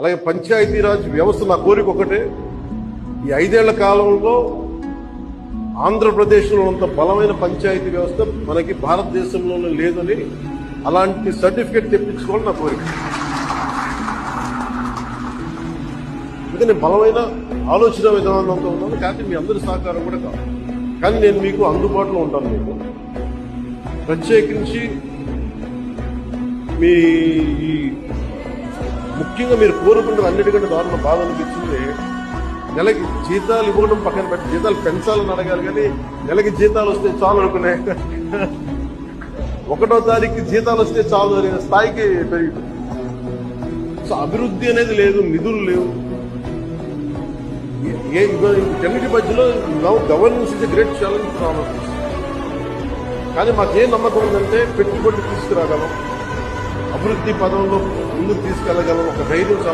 అలాగే పంచాయతీరాజ్ వ్యవస్థ నా కోరిక ఒకటే, ఈ 5 ఏళ్ల కాలంలో ఆంధ్రప్రదేశ్లో ఉన్నంత బలమైన పంచాయతీ వ్యవస్థ మనకి భారతదేశంలోనే లేదని అలాంటి సర్టిఫికేట్ తెప్పించుకోవాలని నా కోరిక. ఎందుకంటే బలమైన ఆలోచన విధానంతో ఉన్నాను, కానీ మీ అందరి సహకారం కూడా కావాలి. కానీ నేను మీకు అందుబాటులో ఉంటాను. మీకు ప్రత్యేకించి మీ ముఖ్యంగా మీరు కోరుకుంటున్న అన్నిటికంటే దారుణ బాధ అనిపించింది, నెలకి జీతాలు ఇవ్వడం పక్కన పెట్టి జీతాలు పెంచాలని అడగాలి, కానీ నెలకి జీతాలు వస్తే చాలు అనుకునే 1వ తారీఖు జీతాలు వస్తే చాలు అనే స్థాయికి పెరిగింది. సో అభివృద్ధి అనేది లేదు, నిధులు లేవు. వీటన్నిటి మధ్యలో governance is a great challenge for all. కానీ మాకేం నమ్మకం ఉందంటే పెట్టుబడులు తీసుకురాగలం, అభివృద్ధి పదంలో ముందుకు తీసుకెళ్లగలం, ఒక ధైర్యం